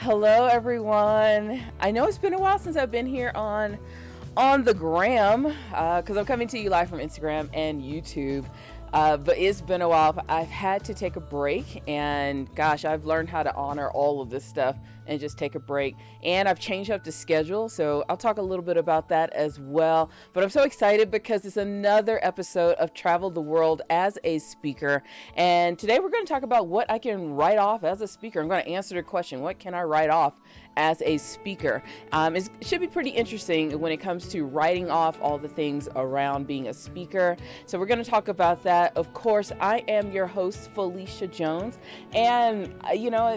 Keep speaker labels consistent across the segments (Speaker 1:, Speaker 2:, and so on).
Speaker 1: Hello, everyone. I know it's been a while since I've been here on the gram because I'm coming to you live from Instagram and YouTube. But it's been a while. I've had to take a break, and gosh, I've learned how to honor all of this stuff and just take a break. And I've changed up the schedule, so I'll talk a little bit about that as well. But I'm so excited because it's another episode of Travel the World as a Speaker. And today we're going to talk about what I can write off as a speaker. I'm going to answer the question, what can I write off as a speaker? It should be pretty interesting when it comes to writing off all the things around being a speaker. So we're going to talk about that. Of course, I am your host, Phylecia Jones. And,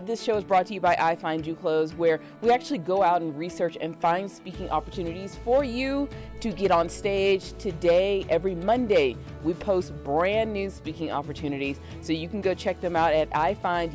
Speaker 1: this show is brought to you by iFind where we actually go out and research and find speaking opportunities for you to get on stage. Today, every Monday, we post brand new speaking opportunities, so you can go check them out at iFind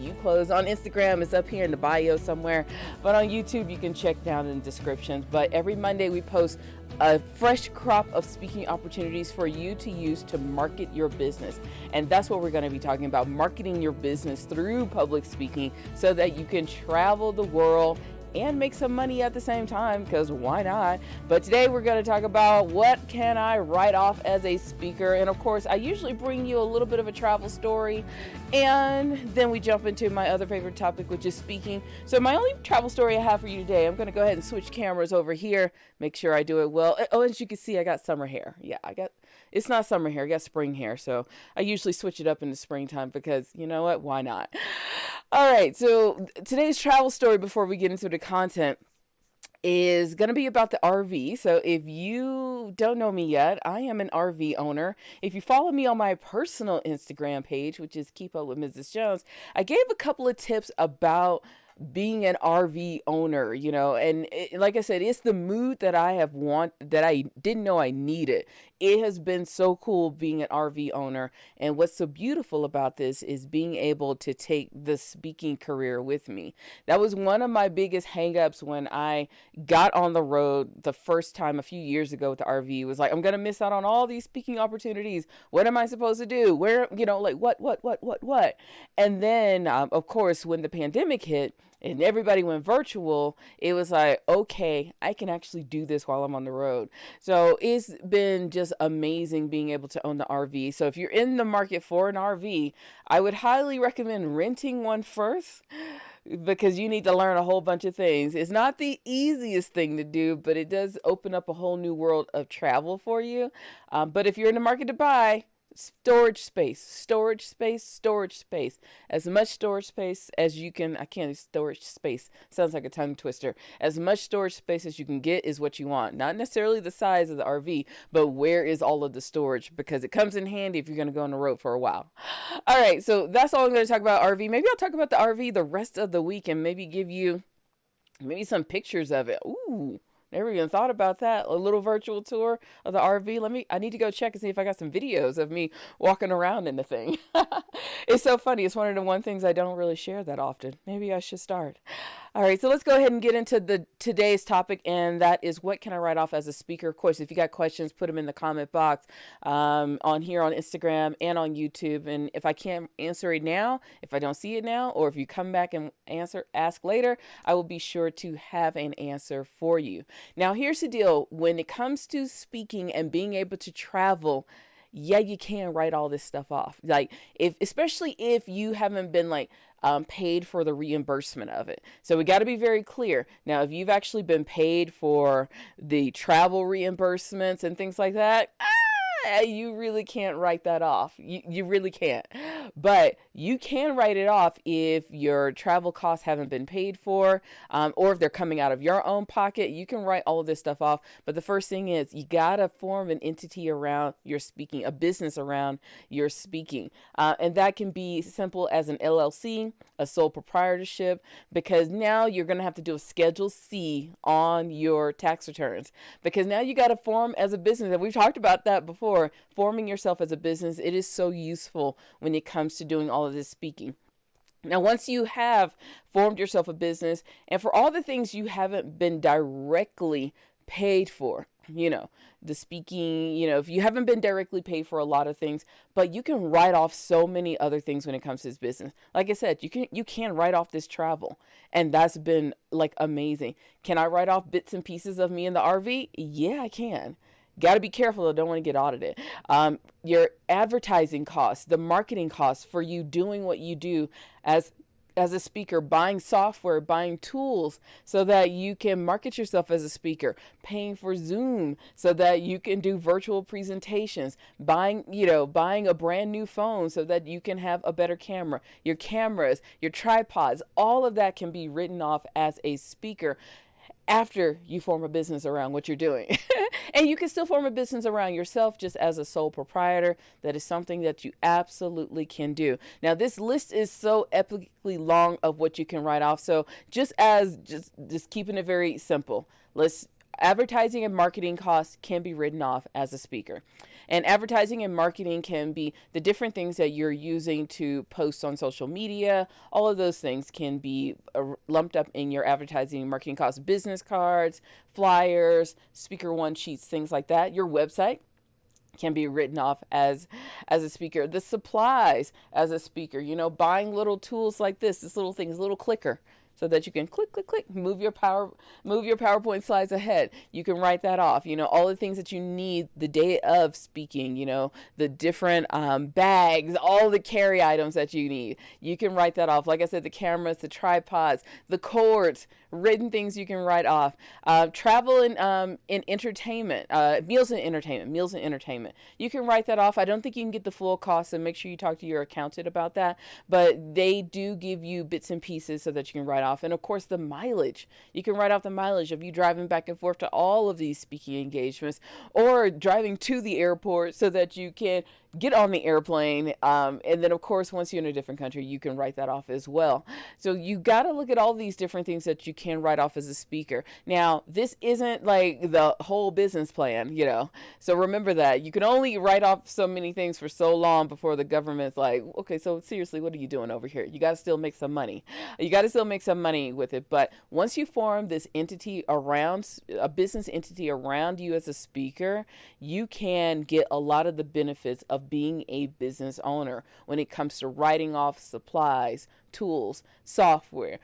Speaker 1: on Instagram. It's up here in the bio somewhere, but on YouTube you can check down in the descriptions. But every Monday we post a fresh crop of speaking opportunities for you to use to market your business. And that's what we're going to be talking about, marketing your business through public speaking so that you can travel the world and make some money at the same time, because why not? But today we're going to talk about what can I write off as a speaker. And of course, I usually bring you a little bit of a travel story, and then we jump into my other favorite topic, which is speaking. So my only travel story I have for you today, I'm going to go ahead and switch cameras over here, make sure I do it well. Oh, as you can see, I got summer hair. Yeah, it's not summer hair, I got spring hair. So I usually switch it up in the springtime because, you know what, why not? All right, so today's travel story, before we get into the content, is going to be about the RV. So if you don't know me yet, I am an RV owner. If you follow me on my personal Instagram page, which is Keep Up with Mrs. Jones, I gave a couple of tips about being an RV owner, and like I said, it's the mood that I didn't know I needed. It has been so cool being an RV owner. And what's so beautiful about this is being able to take the speaking career with me. That was one of my biggest hangups when I got on the road the first time a few years ago with the RV. It was like, I'm going to miss out on all these speaking opportunities. What am I supposed to do? Where, what? And then, of course, when the pandemic hit, and everybody went virtual, it was like, okay, I can actually do this while I'm on the road. So it's been just amazing being able to own the RV. So if you're in the market for an RV, I would highly recommend renting one first, because you need to learn a whole bunch of things. It's not the easiest thing to do, but it does open up a whole new world of travel for you. But if you're in the market to buy, storage space. As much storage space as you can. Storage space sounds like a tongue twister. As much storage space as you can get is what you want. Not necessarily the size of the RV, but where is all of the storage, because it comes in handy if you're going to go on the road for a while. All right, so that's all I'm going to talk about RV. Maybe I'll talk about the RV the rest of the week and maybe give you some pictures of it. Ooh. Never even thought about that. A little virtual tour of the RV. I need to go check and see if I got some videos of me walking around in the thing. It's so funny. It's one of the things I don't really share that often. Maybe I should start. All right, so let's go ahead and get into today's topic, and that is, what can I write off as a speaker? Of course, if you got questions, put them in the comment box on here on Instagram and on YouTube. And if I can't answer it now, if I don't see it now, or if you come back and ask later, I will be sure to have an answer for you. Now, here's the deal. When it comes to speaking and being able to travel, yeah, you can write all this stuff off. Especially if you haven't been paid for the reimbursement of it. So we got to be very clear. Now, if you've actually been paid for the travel reimbursements and things like that, you really can't write that off. You really can't. But you can write it off if your travel costs haven't been paid for, or if they're coming out of your own pocket. You can write all of this stuff off. But the first thing is, you got to form an entity around your speaking, a business around your speaking. And that can be simple as an LLC, a sole proprietorship, because now you're going to have to do a Schedule C on your tax returns, because now you got to form as a business. And we've talked about that before. Forming yourself as a business, it is so useful when it comes to doing all of this speaking. Now, once you have formed yourself a business, and for all the things you haven't been directly paid for, you know, the speaking, you know, if you haven't been directly paid for a lot of things, but you can write off so many other things when it comes to this business. Like I said, you can write off this travel, and that's been like amazing. Can I write off bits and pieces of me in the RV? Yeah, I can. Got to be careful though, don't want to get audited. Your advertising costs, the marketing costs for you doing what you do as a speaker, buying software, buying tools so that you can market yourself as a speaker, paying for Zoom so that you can do virtual presentations, buying a brand new phone so that you can have a better camera, your cameras, your tripods, all of that can be written off as a speaker after you form a business around what you're doing. And you can still form a business around yourself just as a sole proprietor. That is something that you absolutely can do. Now, this list is so epically long of what you can write off. So just keeping it very simple. Advertising and marketing costs can be written off as a speaker. And advertising and marketing can be the different things that you're using to post on social media. All of those things can be lumped up in your advertising and marketing costs. Business cards, flyers, speaker one sheets, things like that. Your website can be written off as a speaker. The supplies as a speaker, buying little tools like this little thing, this little clicker, so that you can click, click, click, move your PowerPoint slides ahead. You can write that off. All the things that you need the day of speaking, the different bags, all the carry items that you need. You can write that off. Like I said, the cameras, the tripods, the cords, written things you can write off. Travel and entertainment, meals and entertainment. You can write that off. I don't think you can get the full cost, so make sure you talk to your accountant about that. But they do give you bits and pieces so that you can write off. And of course, the mileage. You can write off the mileage of you driving back and forth to all of these speaking engagements, or driving to the airport so that you can get on the airplane. And then of course, once you're in a different country, you can write that off as well. So you got to look at all these different things that you can write off as a speaker. Now, this isn't like the whole business plan, so remember that you can only write off so many things for so long before the government's like, okay, so seriously, what are you doing over here? You got to still make some money. You got to still make some money with it. But once you form this entity around, a business entity around you as a speaker, you can get a lot of the benefits of being a business owner when it comes to writing off supplies, tools, software,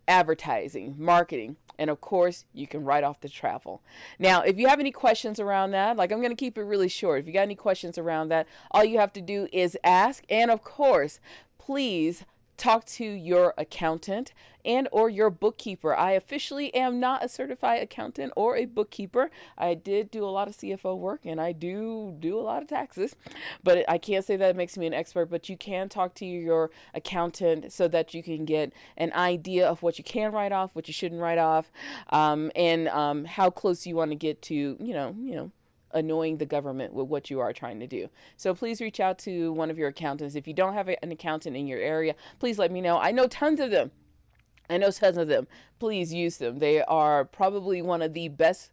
Speaker 1: advertising, marketing, and of course, you can write off the travel. Now, if you have any questions around that, I'm going to keep it really short. If you got any questions around that, all you have to do is ask. And of course, please talk to your accountant and or your bookkeeper. I officially am not a certified accountant or a bookkeeper. I did do a lot of CFO work, and I do a lot of taxes, but I can't say that it makes me an expert. But you can talk to your accountant so that you can get an idea of what you can write off, what you shouldn't write off, and how close you want to get to, annoying the government with what you are trying to do. So please reach out to one of your accountants. If you don't have an accountant in your area, please let me know. I know tons of them. Please use them. They are probably one of the best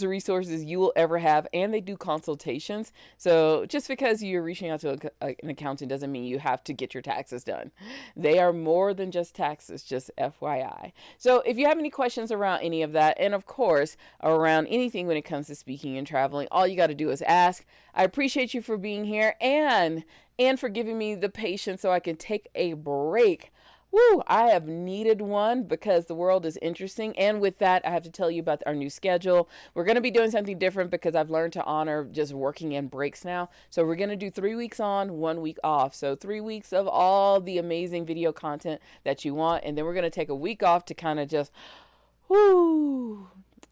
Speaker 1: resources you will ever have, and they do consultations. So just because you're reaching out to an accountant doesn't mean you have to get your taxes done. They are more than just taxes, just FYI. So if you have any questions around any of that, and of course around anything when it comes to speaking and traveling, all you got to do is ask. I appreciate you for being here and for giving me the patience so I can take a break. Woo, I have needed one because the world is interesting. And with that, I have to tell you about our new schedule. We're going to be doing something different because I've learned to honor just working in breaks now. So we're going to do 3 weeks on, 1 week off. So 3 weeks of all the amazing video content that you want. And then we're going to take a week off to kind of just,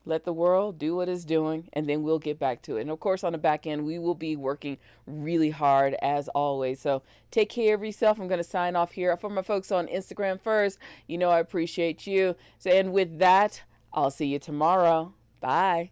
Speaker 1: let the world do what it's doing, and then we'll get back to it. And of course, on the back end, we will be working really hard as always. So take care of yourself. I'm going to sign off here. For my folks on Instagram first, I appreciate you. So, and with that, I'll see you tomorrow. Bye.